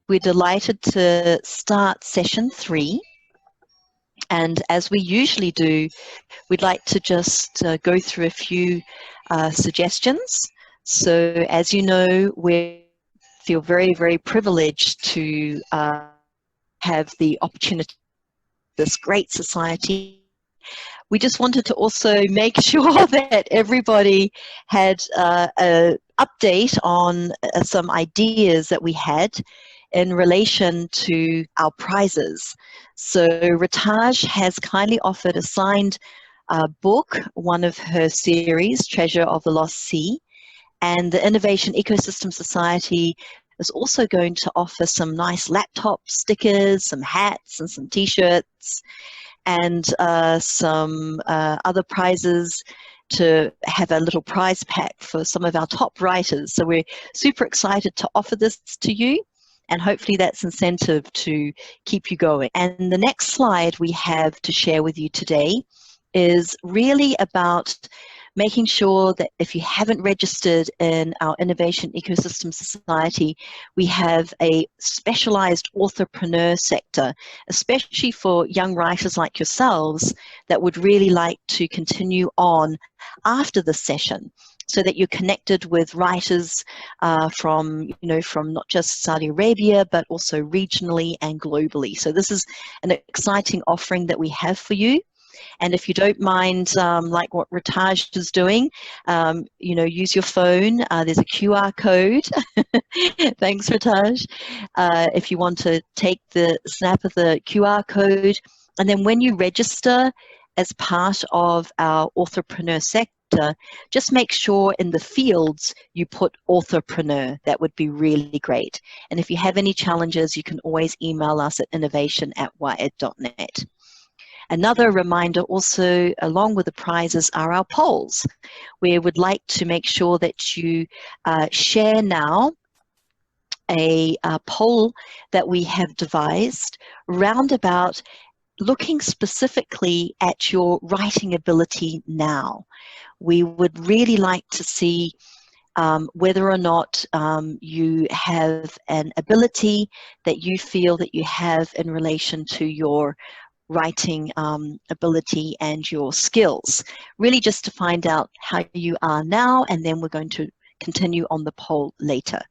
we're delighted to start session 3. And as we usually do, we'd like to just go through a few suggestions. So as you know, we feel very, very privileged to have the opportunity of this great society. We just wanted to also make sure that everybody had an update on some ideas that we had in relation to our prizes. So Ritaj has kindly offered a signed book, one of her series, Treasure of the Lost Sea, and the Innovation Ecosystem Society is also going to offer some nice laptop stickers, some hats and some t-shirts, and some other prizes to have a little prize pack for some of our top writers. So we're super excited to offer this to you, and hopefully that's incentive to keep you going. And the next slide we have to share with you today is really about making sure that if you haven't registered in our Innovation Ecosystem Society, we have a specialized authorpreneur sector, especially for young writers like yourselves that would really like to continue on after the session, so that you're connected with writers from not just Saudi Arabia, but also regionally and globally. So this is an exciting offering that we have for you. And if you don't mind, like what Ritaj is doing, use your phone. There's a QR code. Thanks, Ritaj. If you want to take the snap of the QR code, and then when you register as part of our authorpreneur sector, just make sure in the fields you put authorpreneur. That would be really great. And if you have any challenges, you can always email us at innovation@wired.net. Another reminder also, along with the prizes, are our polls. We would like to make sure that you share now a poll that we have devised roundabout looking specifically at your writing ability now. We would really like to see whether or not you have an ability that you feel that you have in relation to your writing ability and your skills, really just to find out how you are now, and then we're going to continue on the poll later.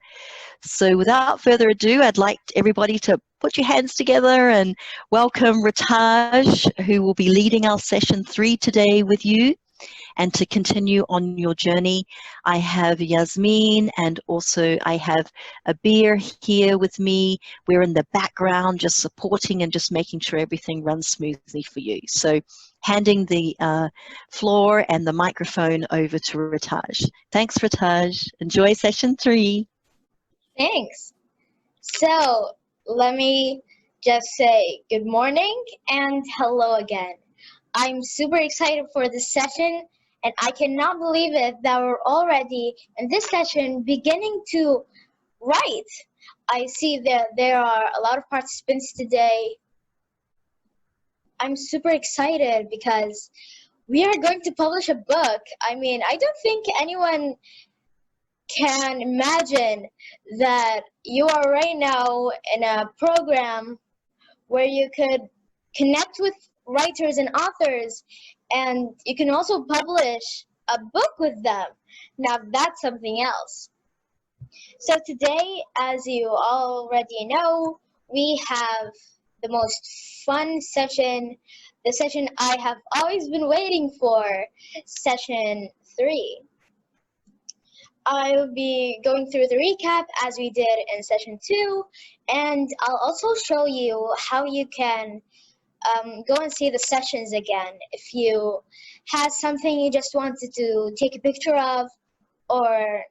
So without further ado, I'd like everybody to put your hands together and welcome Ritaj, who will be leading our session 3 today with you. And to continue on your journey, I have Yasmin, and also I have Abir here with me. We're in the background just supporting and just making sure everything runs smoothly for you. So handing the floor and the microphone over to Ritaj. Thanks, Ritaj. Enjoy session 3. Thanks. So let me just say good morning and hello again. I'm super excited for this session, and I cannot believe it that we're already in this session beginning to write. I see that there are a lot of participants today. I'm super excited because we are going to publish a book. I mean, I don't think anyone can imagine that you are right now in a program where you could connect with writers and authors, and you can also publish a book with them. Now that's something else. So today, as you already know, we have the most fun session, the session I have always been waiting for, session 3. I will be going through the recap as we did in session 2, and I'll also show you how you can go and see the sessions again if you had something you just wanted to take a picture of or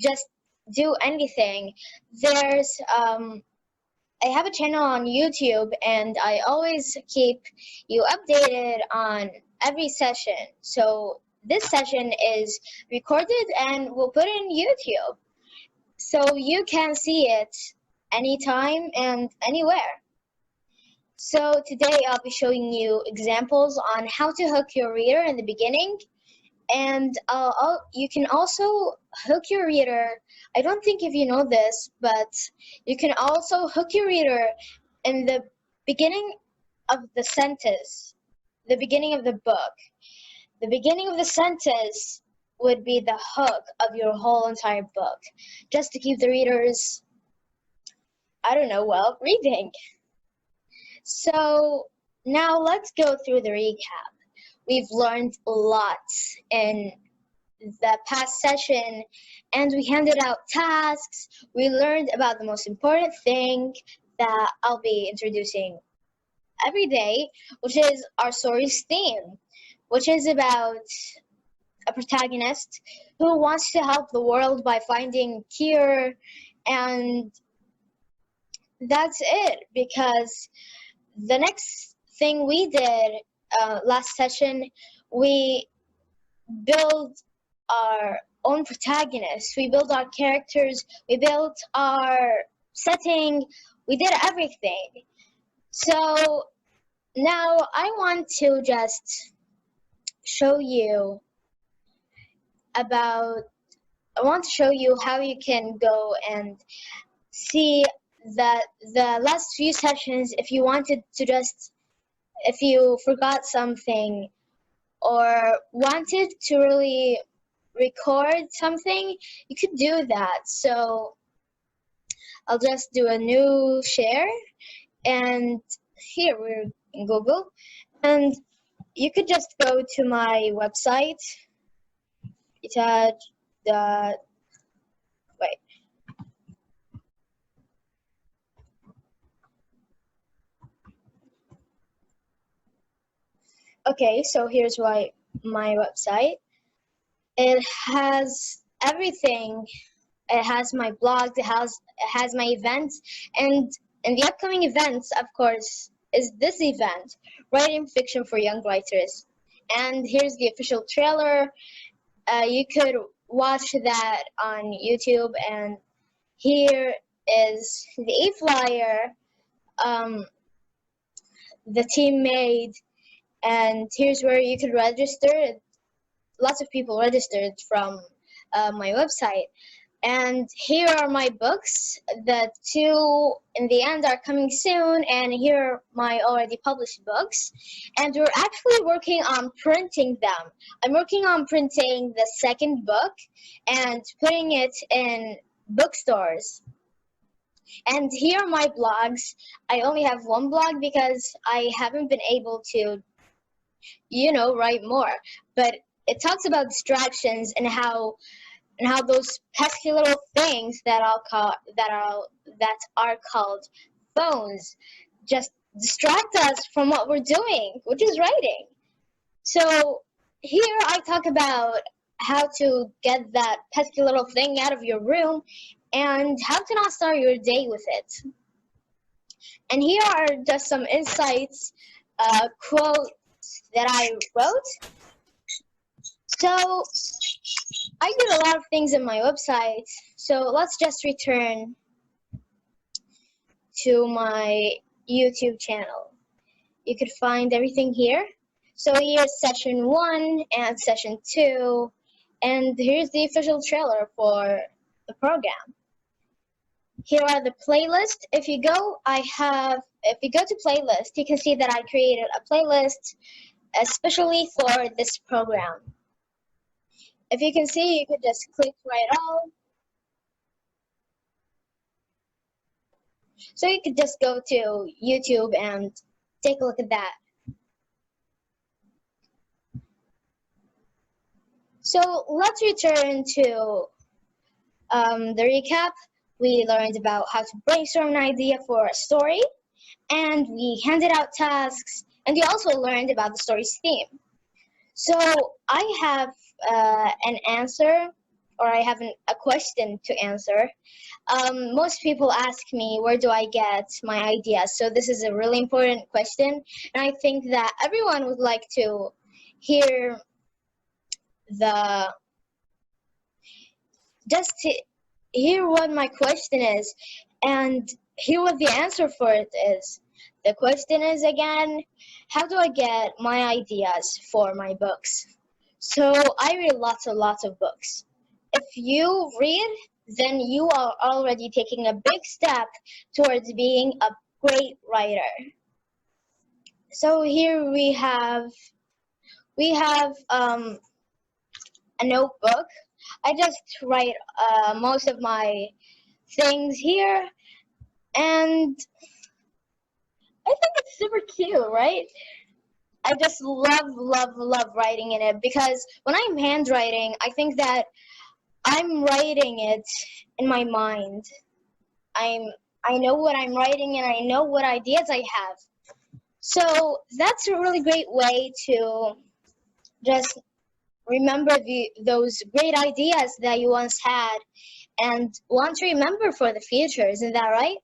just do anything. There's I have a channel on YouTube, and I always keep you updated on every session. So this session is recorded and we'll put it in YouTube, so you can see it anytime and anywhere. So today I'll be showing you examples on how to hook your reader in the beginning, And you can also hook your reader. I don't think if you know this, but you can also hook your reader in the beginning of the sentence, the beginning of the book. The beginning of the sentence would be the hook of your whole entire book, just to keep the readers, I don't know, well, reading. So now let's go through the recap. We've learned a lot in the past session, and we handed out tasks. We learned about the most important thing that I'll be introducing every day, which is our story's theme, which is about a protagonist who wants to help the world by finding cure, and that's it. Because the next thing we did last session, we build our own protagonists, we built our characters, we built our setting, we did everything. So now I want to just show you how you can go and see that the last few sessions, if you wanted to if you forgot something or wanted to really record something, you could do that. So I'll just do a new share, and here we're in Google, and you could just go to my website. Wait. Okay, so here's my website. It has everything. It has my blog, it has my events, and in the upcoming events, of course, is this event, Writing Fiction for Young Writers. And here's the official trailer. You could watch that on YouTube, and here is the e-flyer the team made, and here's where you could register. Lots of people registered from my website. And here are my books. The two in the end are coming soon, and here are my already published books. And we're actually working on printing them. I'm working on printing the second book and putting it in bookstores. And here are my blogs. I only have one blog because I haven't been able to, write more. But it talks about distractions and how those pesky little things that are called phones just distract us from what we're doing, which is writing. So here I talk about how to get that pesky little thing out of your room and how to not start your day with it. And here are just some insights, quotes that I wrote. So I did a lot of things in my website, so let's just return to my YouTube channel. You could find everything here. So here's session 1 and session 2, and here's the official trailer for the program. Here are the playlists. If you go to playlist, you can see that I created a playlist especially for this program. If you can see, you could just click right all. So you could just go to YouTube and take a look at that. So let's return to the recap. We learned about how to brainstorm an idea for a story, and we handed out tasks, and we also learned about the story's theme. So I have an answer, or I have a question to answer. Most people ask me, where do I get my ideas? So this is a really important question, and I think that everyone would like to hear hear what my question is and hear what the answer for it is. The question is, again, how do I get my ideas for my books? So I read lots and lots of books. If you read, then you are already taking a big step towards being a great writer. So here we have a notebook. I just write most of my things here, and I think it's super cute, right? I just love writing in it because when I'm handwriting, I think that I'm writing it in my mind. I know what I'm writing and I know what ideas I have. So that's a really great way to just remember those great ideas that you once had and want to remember for the future. Isn't that right?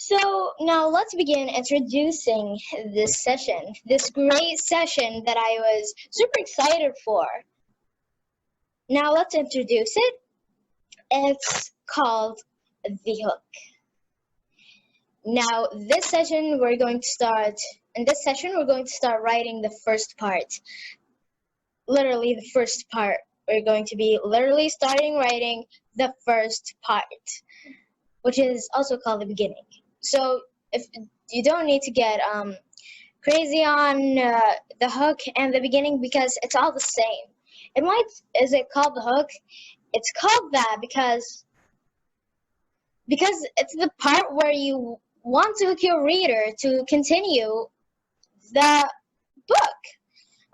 So now let's begin introducing this session, this great session that I was super excited for. Now let's introduce it. It's called The Hook. Now in this session we're going to start writing the first part. Literally the first part. We're going to be literally starting writing the first part, which is also called the beginning. So if you don't need to get crazy on the hook and the beginning because it's all the same. Is it called the hook? It's called that because it's the part where you want to hook your reader to continue the book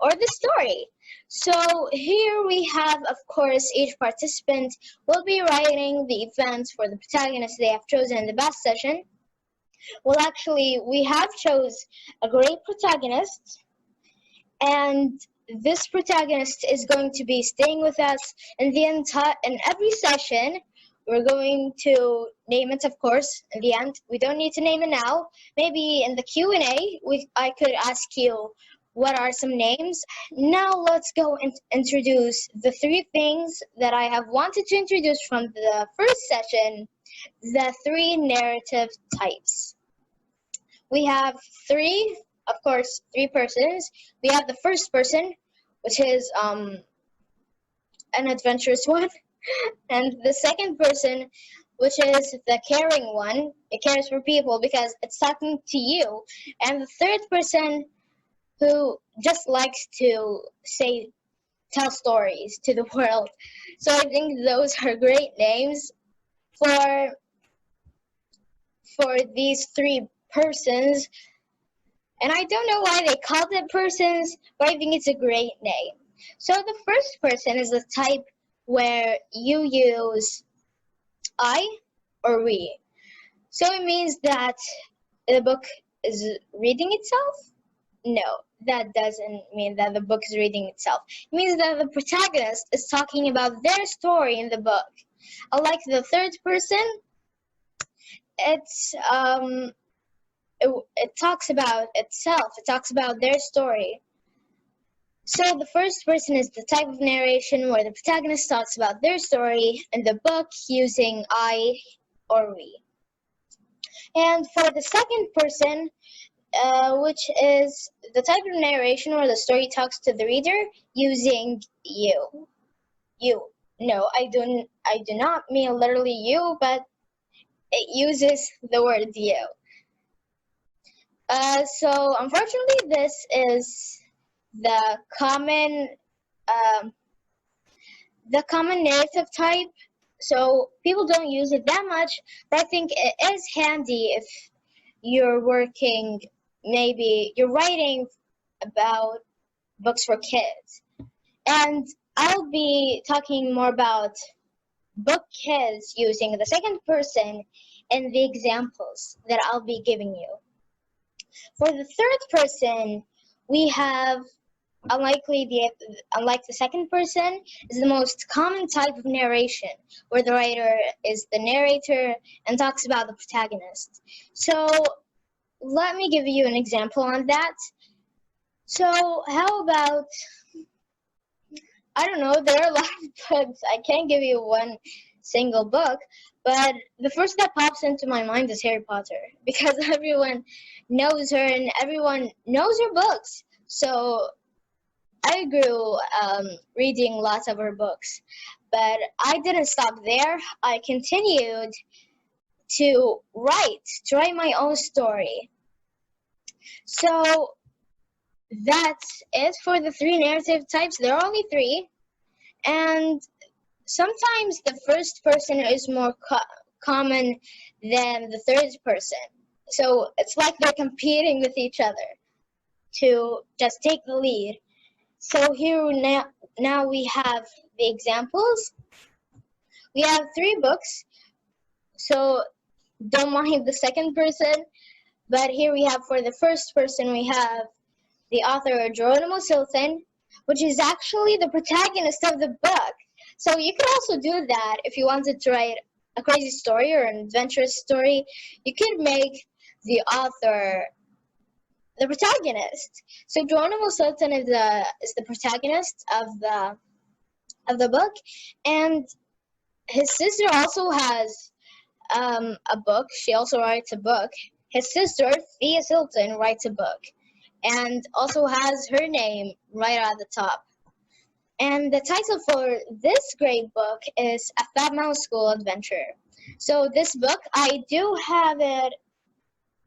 or the story. So here we have, of course, each participant will be writing the events for the protagonist they have chosen in the past session. Well, actually, we have chose a great protagonist, and this protagonist is going to be staying with us in every session. We're going to name it, of course, in the end. We don't need to name it now. Maybe in the Q&A, I could ask you what are some names. Now let's go and introduce the three things that I have wanted to introduce from the first session, the three narrative types. We have three persons. We have the first person, which is an adventurous one, and the second person, which is the caring one. It cares for people because it's talking to you, and the third person who just likes to tell stories to the world. So I think those are great names for these three persons. And I don't know why they called it persons, but I think it's a great name. So the first person is the type where you use I or we. So it means that the book is reading itself? No, that doesn't mean that the book is reading itself. It means that the protagonist is talking about their story in the book. Unlike the third person, it talks about itself. It talks about their story. So the first person is the type of narration where the protagonist talks about their story in the book using I or we. And for the second person, which is the type of narration where the story talks to the reader using you. You. No, I do not mean literally you, but it uses the word you. So unfortunately, this is the common narrative type. So people don't use it that much, but I think it is handy if you're working. Maybe you're writing about books for kids, and I'll be talking more about book kids using the second person in the examples that I'll be giving you. For the third person, we have, unlike the second person, is the most common type of narration, where the writer is the narrator and talks about the protagonist. So let me give you an example on that. So how about, I don't know, there are a lot of books. I can't give you one single book, but the first that pops into my mind is Harry Potter, because everyone knows her and everyone knows her books. So I grew reading lots of her books, but I didn't stop there. I continued to write my own story. So that's it for the three narrative types. There are only three, and sometimes the first person is more common than the third person. So it's like they're competing with each other to just take the lead. So here now we have the examples. We have three books, so don't mind the second person. But here we have for the first person, we have the author Geronimo Stilton, which is actually the protagonist of the book. So you could also do that if you wanted to write a crazy story or an adventurous story. You could make the author the protagonist. So Geronimo Stilton is the protagonist of the book, and his sister also has a book. She also writes a book. His sister Thea Stilton writes a book, and also has her name right at the top. And the title for this great book is A Fat Mouse School Adventure. So this book, I do have it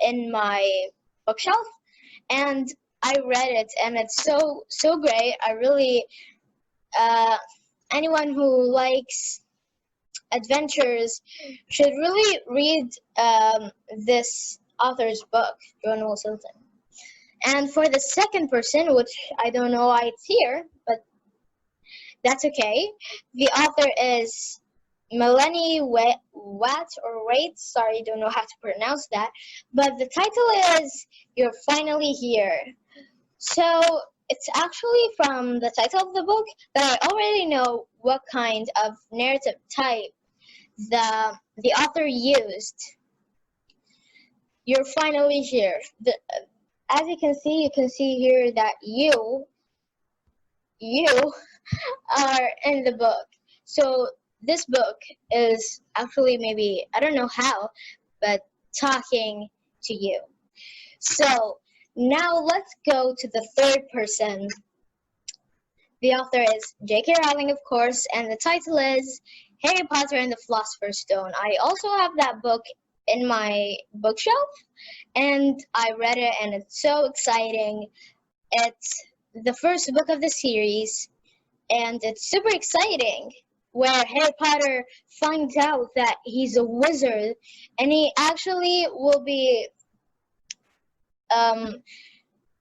in my bookshelf, and I read it, and it's so great. I really, anyone who likes adventures should really read this author's book, Geronimo Stilton. And for the second person, which I don't know why it's here, but that's okay. The author is Melanie Watt or Wait. Sorry, don't know how to pronounce that. But the title is You're Finally Here. So it's actually from the title of the book that I already know what kind of narrative type the author used. You're finally here. As you can see here that you are in the book. So this book is actually, maybe, I don't know how, but talking to you. So now let's go to the third person. The author is J.K. Rowling, of course, and the title is Harry Potter and the Philosopher's Stone. I also have that book in my bookshelf, and I read it, and it's so exciting. It's the first book of the series, and it's super exciting, where Harry Potter finds out that he's a wizard, and he actually will be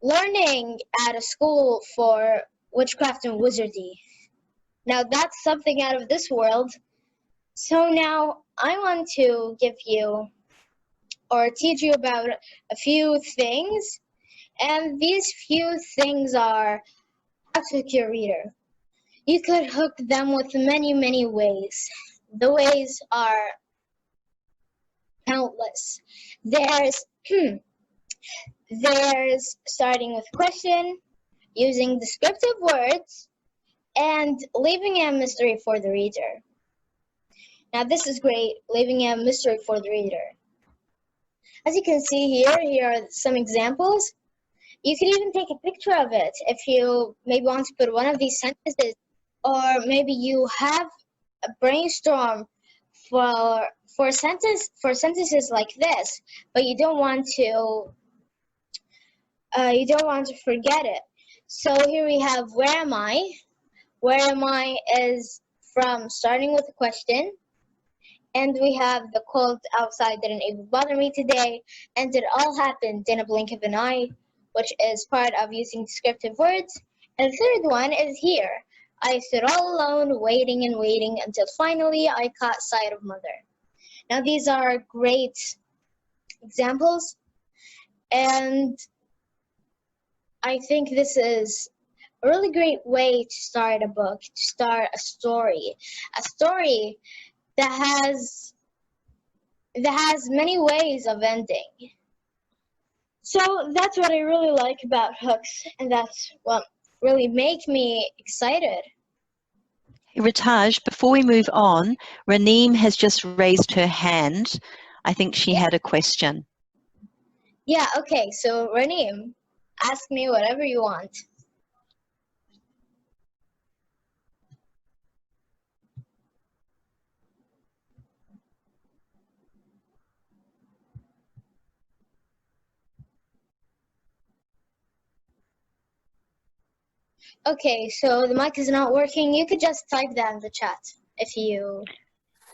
learning at a school for witchcraft and wizardry. Now that's something out of this world. So now I want to give you or teach you about a few things, and these few things are how to hook your reader. You could hook them with many ways. The ways are countless. There's there's starting with question, using descriptive words, and leaving a mystery for the reader. Now this is great, leaving a mystery for the reader. As you can see here are some examples. You could even take a picture of it if you maybe want to put one of these sentences, or maybe you have a brainstorm for sentences like this, but you don't want to forget it. So here we have where am I? Where am I is from starting with a question. And we have the cold outside didn't even bother me today, and it all happened in a blink of an eye, which is part of using descriptive words. And the third one is here. I stood all alone, waiting and waiting until finally I caught sight of Mother. Now these are great examples, and I think this is a really great way to start a book, to start a story that has many ways of ending. So that's what I really like about hooks, and that's what really makes me excited. Ritaj, before we move on, Raneem has just raised her hand. I think she had a question. Yeah, okay, so Raneem, ask me whatever you want. Okay, so the mic is not working. You could just type that in the chat if you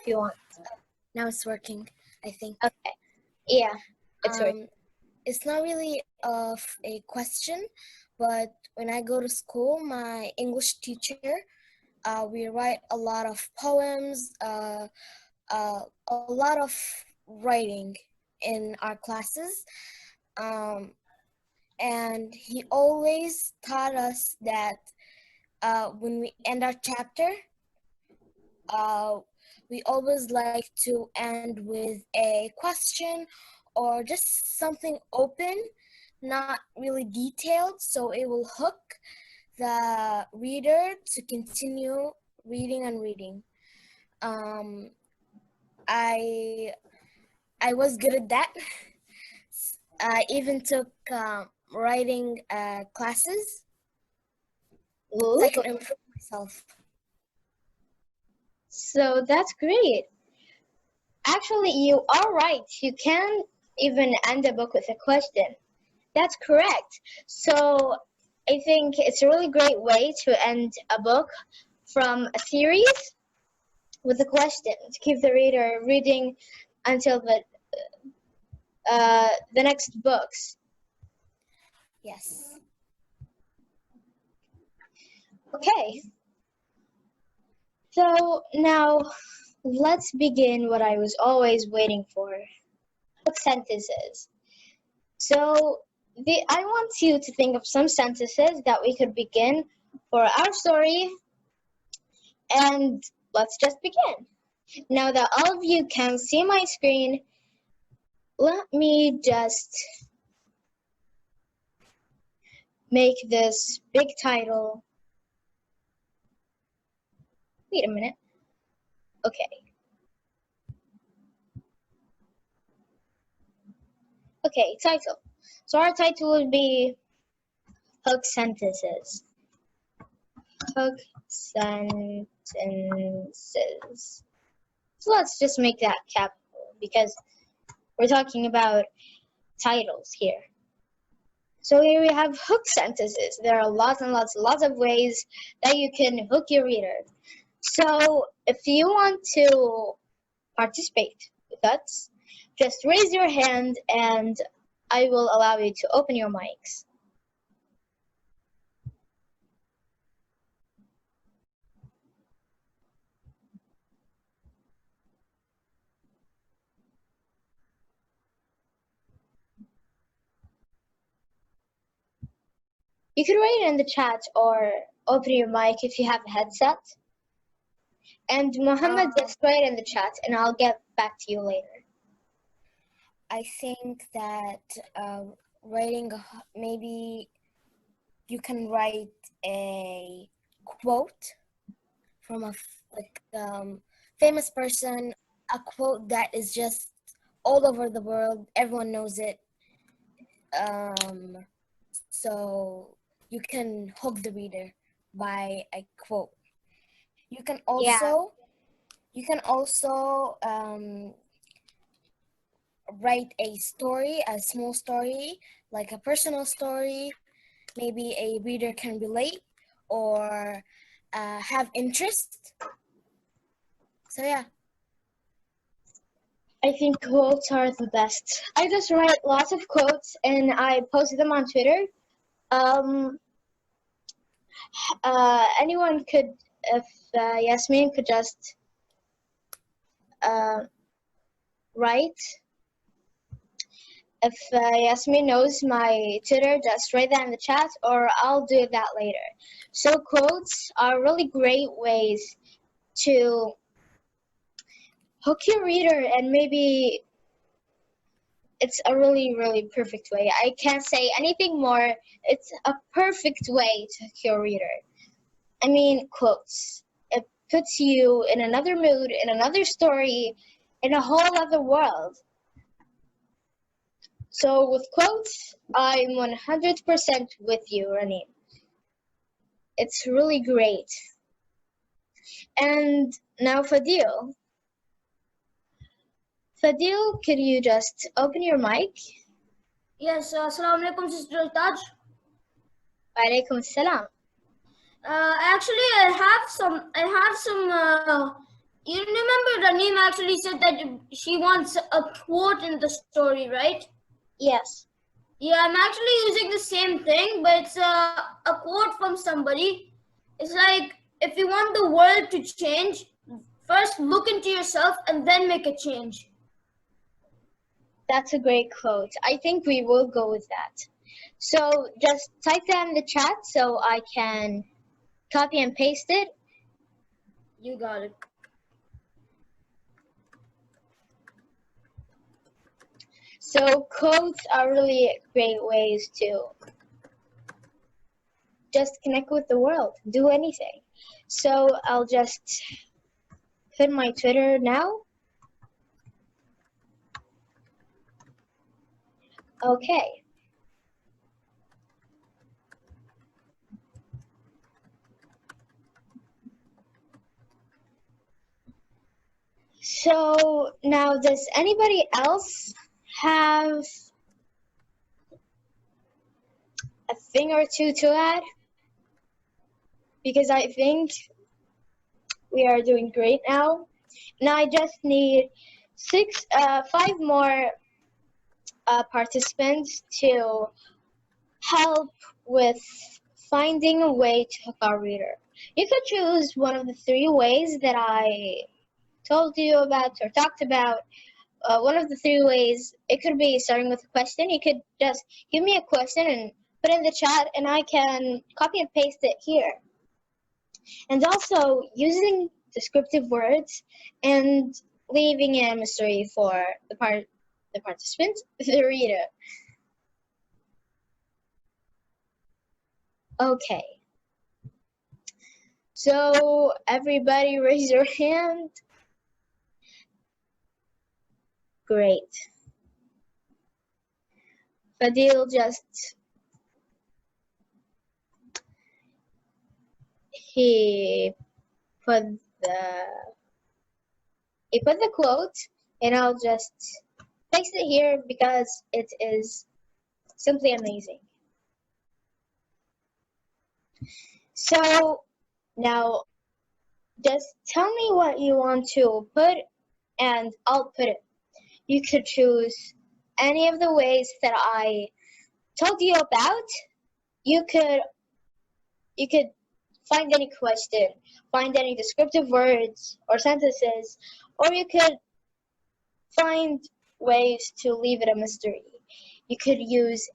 want. Now it's working, I think. Okay. Yeah, it's working. It's not really of a question, but when I go to school, my English teacher, we write a lot of poems, a lot of writing in our classes. And he always taught us that when we end our chapter, we always like to end with a question or just something open, not really detailed, so it will hook the reader to continue reading and reading. I was good at that. I even took writing classes. Ooh. So I can improve myself. So that's great. Actually, you are right. You can even end a book with a question. That's correct. So I think it's a really great way to end a book from a series with a question to keep the reader reading until the next books. Yes. Okay. So now let's begin what I was always waiting for. Sentences. So I want you to think of some sentences that we could begin for our story, and let's just begin. Now that all of you can see my screen, let me just make this big title. Wait a minute. Okay. Okay, title. So our title would be Hook Sentences. Hook Sentences. So let's just make that capital because we're talking about titles here. So here we have hook sentences. There are lots and lots of ways that you can hook your reader. So if you want to participate with us, just raise your hand and I will allow you to open your mics. You can write it in the chat or open your mic if you have a headset. And Mohammed, just write in the chat and I'll get back to you later. I think that writing, maybe you can write a quote from a famous person, a quote that is just all over the world. Everyone knows it. So you can hook the reader by a quote. You can also write a story, a small story, like a personal story. Maybe a reader can relate or have interest. So yeah. I think quotes are the best. I just write lots of quotes and I post them on Twitter. Anyone could, if Yasmin could just write. If Yasmin knows my Twitter, just write that in the chat or I'll do that later. So quotes are really great ways to hook your reader, and maybe it's a really perfect way. I can't say anything more. It's a perfect way to hook your reader. I mean, quotes. It puts you in another mood, in another story, in a whole other world. So with quotes, I'm 100% with you, Raneem. It's really great. And now Fadil. Fadil, could you just open your mic? Yes, Assalamu alaikum, Sister Taj. Wa alaikum assalam. Actually, I have some. You remember Raneem actually said that she wants a quote in the story, right? Yes. Yeah, I'm actually using the same thing, but it's a quote from somebody. It's like, if you want the world to change, first look into yourself and then make a change. That's a great quote. I think we will go with that. So just type that in the chat so I can copy and paste it. You got it. So quotes are really great ways to just connect with the world, do anything. So I'll just put my Twitter now. Okay. So now, does anybody else have a thing or two to add? Because I think we are doing great now. Now I just need five more participants to help with finding a way to hook our reader. You could choose one of the three ways that I told you about or talked about. One of the three ways, it could be starting with a question. You could just give me a question and put it in the chat, and I can copy and paste it here. And also using descriptive words and leaving a mystery for the participant, the reader. Okay. So everybody raise your hand. Great. Fadil he put the quote, and I'll just paste it here because it is simply amazing. So now just tell me what you want to put and I'll put it. You could choose any of the ways that I told you about. You could find any question, find any descriptive words or sentences, or you could find ways to leave it a mystery. You could use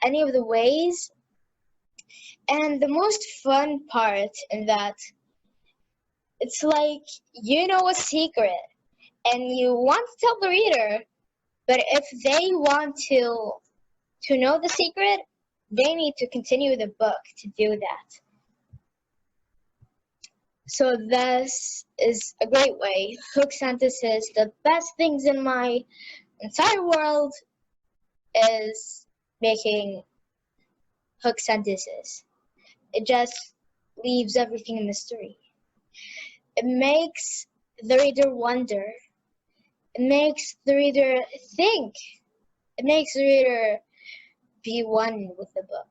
any of the ways. And the most fun part in that, it's like you know a secret and you want to tell the reader, but if they want to know the secret, they need to continue the book to do that. So this is a great way. Hook sentences, the best things in my entire world is making hook sentences. It just leaves everything a mystery. It makes the reader wonder. It makes the reader think. It makes the reader be one with the book.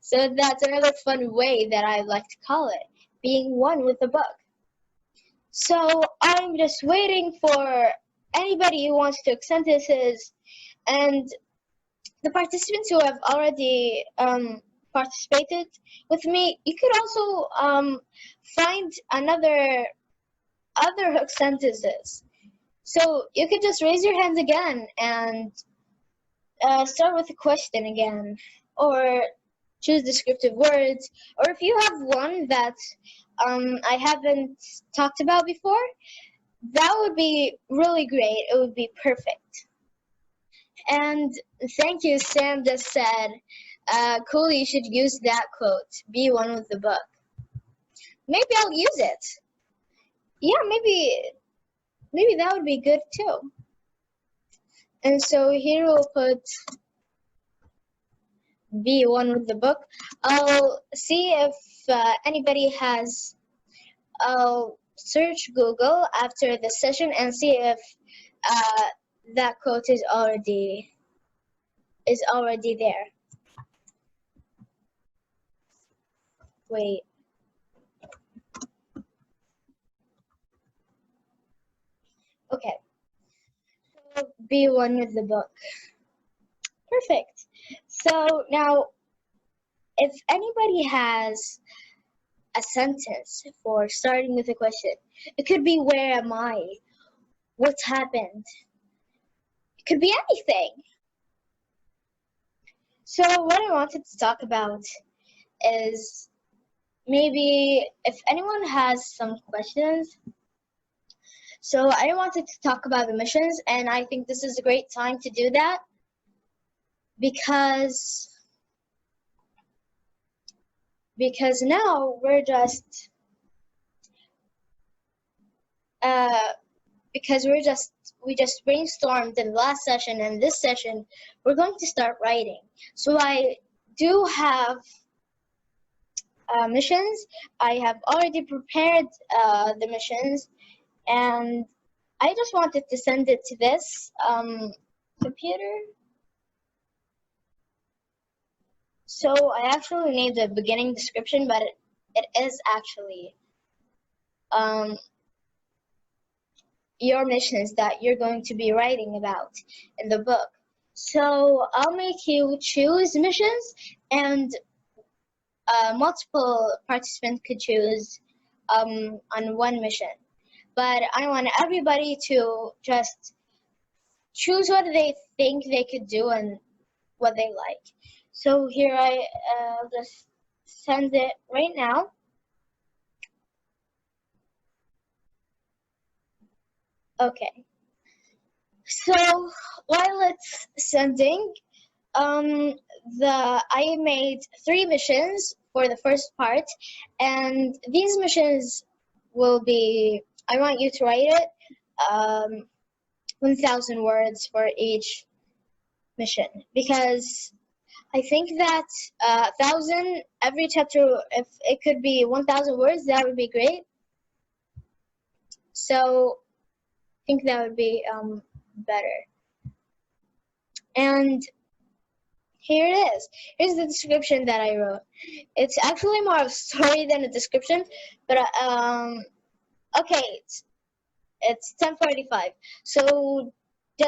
So that's another fun way that I like to call it, being one with the book. So I'm just waiting for anybody who wants to hook sentences, and the participants who have already participated with me, you could also find other hook sentences. So you could just raise your hands again and start with a question again, or choose descriptive words, or if you have one that I haven't talked about before, that would be really great. It would be perfect. And thank you, Sam just said, cool, you should use that quote, be one with the book. Maybe I'll use it. Yeah, maybe that would be good too. And so here we'll put be one with the book. I'll see if anybody has, I'll search Google after the session and see if that quote is already there. Wait, Okay. So be one with the book. Perfect. So now, if anybody has a sentence for starting with a question, it could be where am I? What's happened? It could be anything. So what I wanted to talk about is maybe if anyone has some questions. So I wanted to talk about the missions, and I think this is a great time to do that because now uh, we just brainstormed in the last session, and this session we're going to start writing. So I do have missions. I have already prepared the missions, and I just wanted to send it to this computer. So I actually named the beginning description, but it is actually your missions that you're going to be writing about in the book. So I'll make you choose missions, and multiple participants could choose on one mission. But I want everybody to just choose what they think they could do and what they like. So here I'll just send it right now. Okay. So while it's sending, I made 3 missions for the first part, and these missions will be. I want you to write it 1,000 words for each mission because I think that 1,000 every chapter. If it could be 1,000 words, that would be great. So I think that would be better. And here it is. Here's the description that I wrote. It's actually more of a story than a description, but okay, it's 10:45. So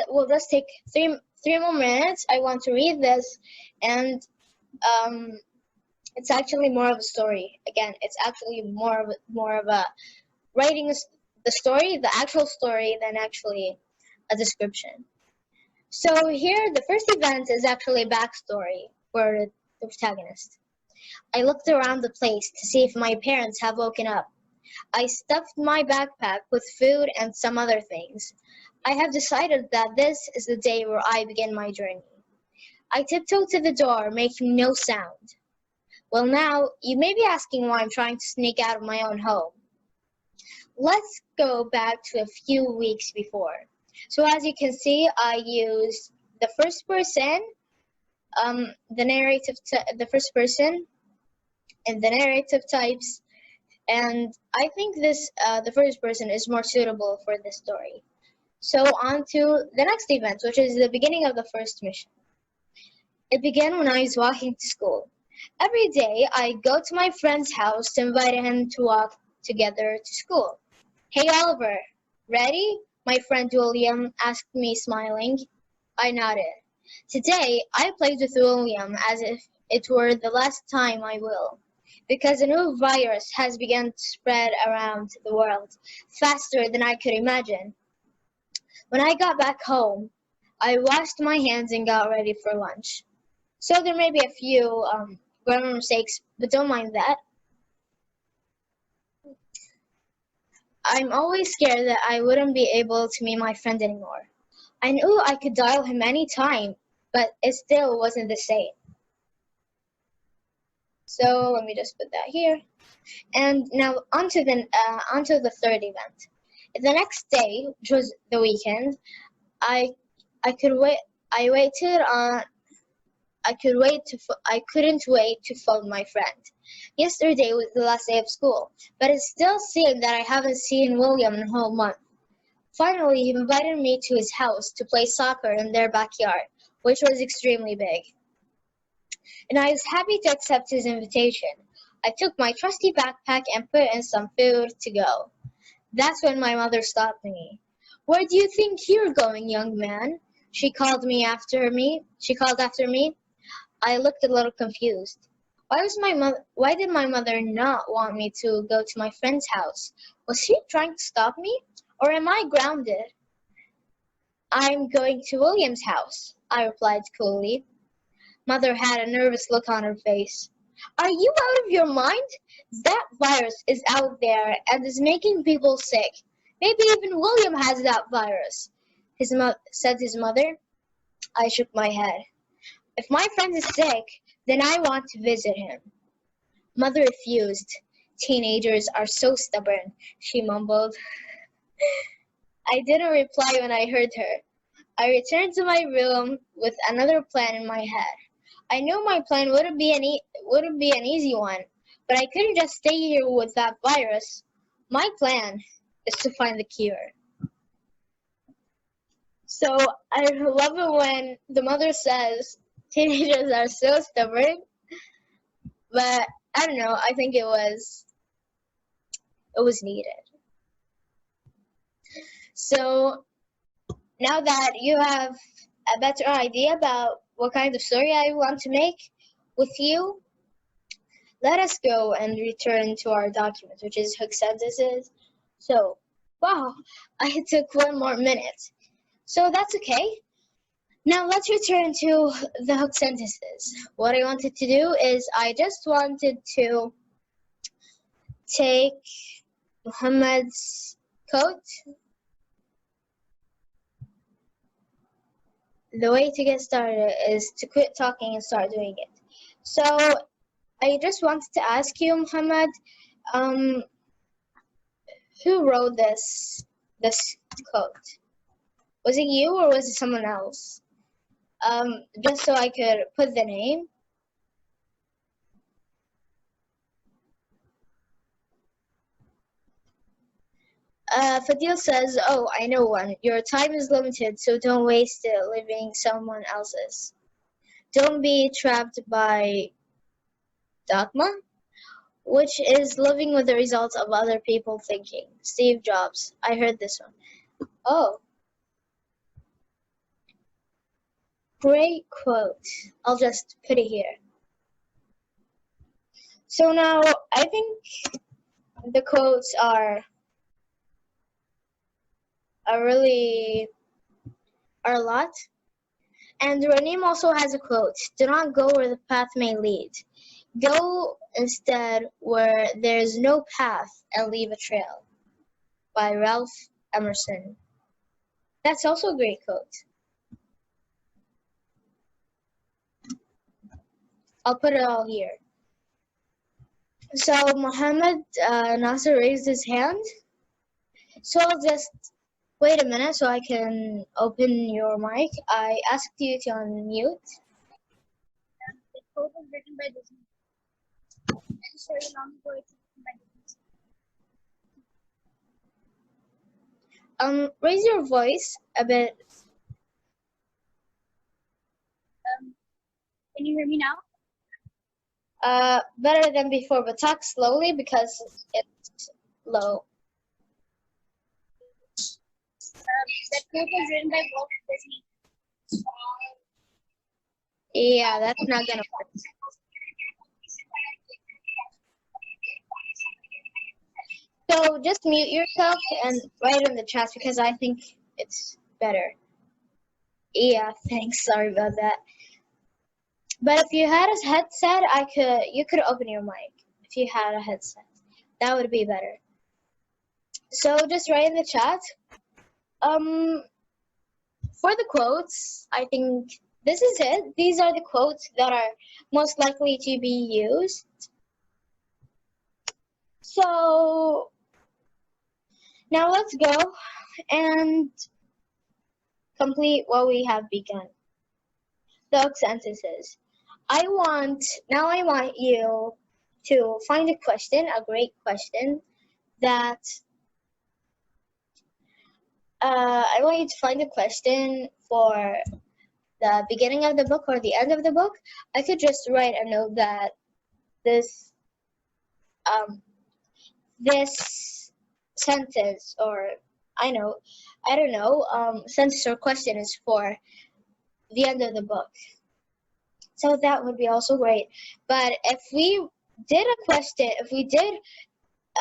we'll just take three more minutes. I want to read this, and it's actually more of a story. Again, it's actually more of a writing the story, the actual story, than actually a description. So here, the first event is actually a backstory for the protagonist. I looked around the place to see if my parents have woken up. I stuffed my backpack with food and some other things. I have decided that this is the day where I begin my journey. I tiptoed to the door, making no sound. Well, now, you may be asking why I'm trying to sneak out of my own home. Let's go back to a few weeks before. So as you can see, I used the first person, the first person, and the narrative types, and I think the first person is more suitable for this story. So on to the next event, which is the beginning of the first mission. It began when I was walking to school. Every day, I go to my friend's house to invite him to walk together to school. Hey Oliver, ready? My friend William asked me, smiling. I nodded. Today, I played with William as if it were the last time I will, because a new virus has begun to spread around the world faster than I could imagine. When I got back home, I washed my hands and got ready for lunch. So there may be a few grammar mistakes, but don't mind that. I'm always scared that I wouldn't be able to meet my friend anymore. I knew I could dial him any time, but it still wasn't the same. So let me just put that here. And now onto the third event. The next day, which was the weekend, I couldn't wait to phone my friend. Yesterday was the last day of school, but it still seemed that I haven't seen William in a whole month. Finally, he invited me to his house to play soccer in their backyard, which was extremely big. And I was happy to accept his invitation. I took my trusty backpack and put in some food to go. That's when my mother stopped me. Where do you think you're going, young man? She called after me. I looked a little confused. Why did my mother not want me to go to my friend's house? Was she trying to stop me? Or am I grounded? I'm going to William's house, I replied coolly. Mother had a nervous look on her face. Are you out of your mind? That virus is out there and is making people sick. Maybe even William has that virus, said his mother. I shook my head. If my friend is sick, then I want to visit him. Mother refused. Teenagers are so stubborn, she mumbled. I didn't reply when I heard her. I returned to my room with another plan in my head. I knew my plan wouldn't be an easy one, but I couldn't just stay here with that virus. My plan is to find the cure. So I love it when the mother says teenagers are so stubborn, but I don't know, I think it was needed. So now that you have a better idea about what kind of story I want to make with you, let us go and return to our document, which is hook sentences. So, wow, I took one more minute. So that's okay. Now let's return to the hook sentences. What I wanted to do is I just wanted to take Muhammad's quote. The way to get started is to quit talking and start doing it. So I just wanted to ask you, Muhammad, who wrote this quote? Was it you or was it someone else? Just so I could put the name. Fadil says, oh, I know one. Your time is limited, so don't waste it living someone else's. Don't be trapped by dogma, which is living with the results of other people thinking. Steve Jobs. I heard this one. Oh. Great quote. I'll just put it here. So now, I think the quotes are a lot. And Ranim also has a quote. Do not go where the path may lead. Go instead where there is no path and leave a trail. By Ralph Emerson. That's also a great quote. I'll put it all here. So Muhammad Nasser raised his hand. So I'll just wait a minute so I can open your mic. I asked you to unmute. The quote was written by Disney. It's very long ago. It's written by Disney. Raise your voice a bit. Can you hear me now? Better than before, but talk slowly because it's low. That quote was written by Walt Disney. Yeah, that's not gonna work. So just mute yourself and write in the chat because I think it's better. Yeah, thanks. Sorry about that. But if you had a headset, you could open your mic if you had a headset. That would be better. So just write in the chat. For the quotes, I think this is it. These are the quotes that are most likely to be used. So now let's go and complete what we have begun. The hook sentences. I want you to find a question, a great question that I want you to find a question for the beginning of the book or the end of the book. I could just write a note that this sentence, or I know, I don't know, sentence or question is for the end of the book. So that would be also great. But if we did a question, if we did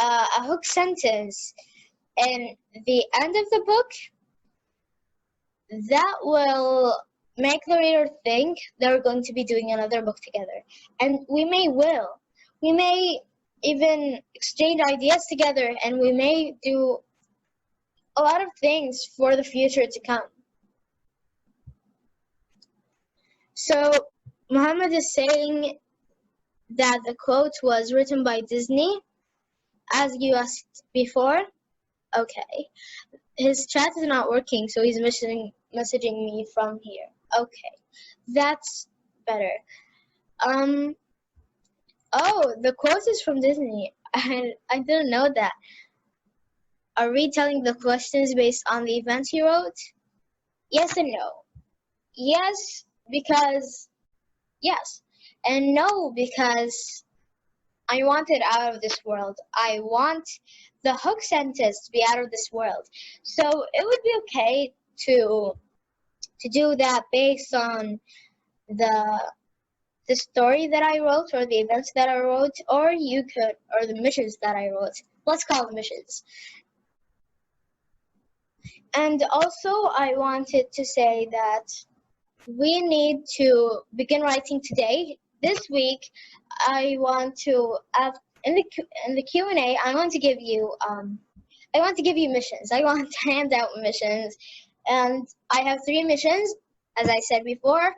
a hook sentence in the end of the book, that will make the reader think they're going to be doing another book together. And we may even exchange ideas together, and we may do a lot of things for the future to come. So Muhammad is saying that the quote was written by Disney, as you asked before. Okay. His chat is not working, so he's messaging me from here. Okay. That's better. Oh, the quote is from Disney. I didn't know that. Are we telling the questions based on the events he wrote? Yes and no. Yes, because yes. And no, because I want it out of this world. I want the hook sentence to be out of this world. So it would be okay to do that based on the story that I wrote, or the events that I wrote, or the missions that I wrote. Let's call them missions. And also, I wanted to say that we need to begin writing today. This week, I want to in the Q&A. I want to give you missions. I want to hand out missions, and I have 3 missions, as I said before.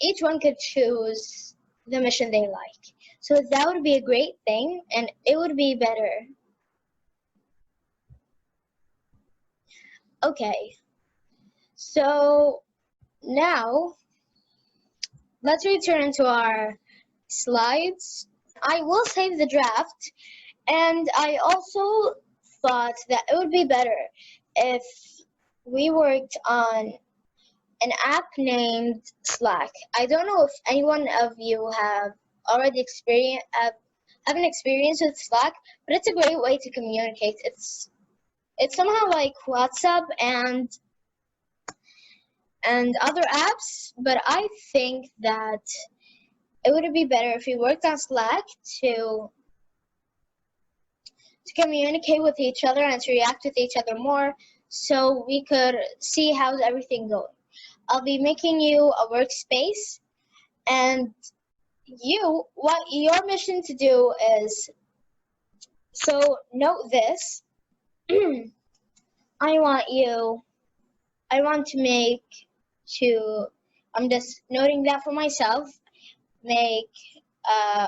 Each one could choose the mission they like. So that would be a great thing, and it would be better. Okay, so now let's return to our slides. I will save the draft, and I also thought that it would be better if we worked on an app named Slack. I don't know if anyone of you have already have an experience with Slack, but it's a great way to communicate. It's somehow like WhatsApp and other apps, but I think that it would be better if we worked on Slack to communicate with each other and to react with each other more, so we could see how's everything going. I'll be making you a workspace, and what your mission to do is, so note this. I'm just noting that for myself, make a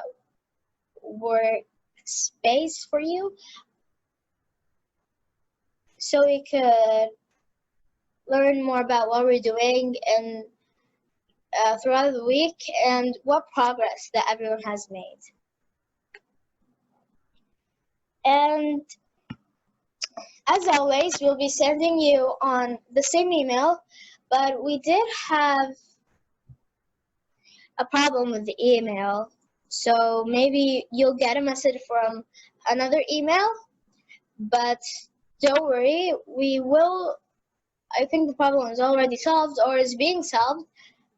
workspace for you so we could learn more about what we're doing and throughout the week, and what progress that everyone has made. And as always, we'll be sending you on the same email, but we did have a problem with the email, so maybe you'll get a message from another email, but don't worry, I think the problem is already solved or is being solved,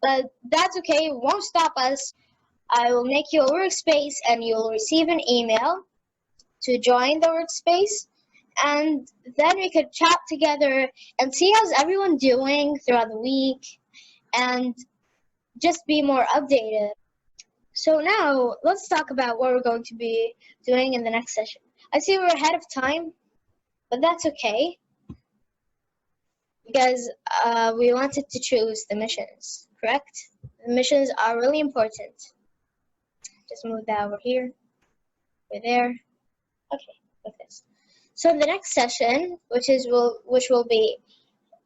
but that's okay, it won't stop us. I will make you a workspace, and you'll receive an email to join the workspace, and then we could chat together and see how's everyone doing throughout the week and just be more updated. So now let's talk about what we're going to be doing in the next session. I see we're ahead of time, but that's okay, because we wanted to choose the missions, correct? The missions are really important. Just move that over here, over there. Okay, like this. So in the next session, which will be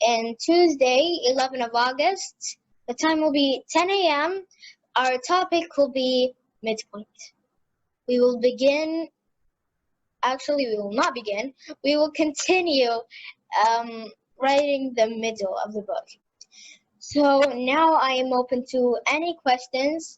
in Tuesday, 11th of August, the time will be 10 a.m. Our topic will be midpoint. We will begin. Actually, we will not begin. We will continue writing the middle of the book. So now I am open to any questions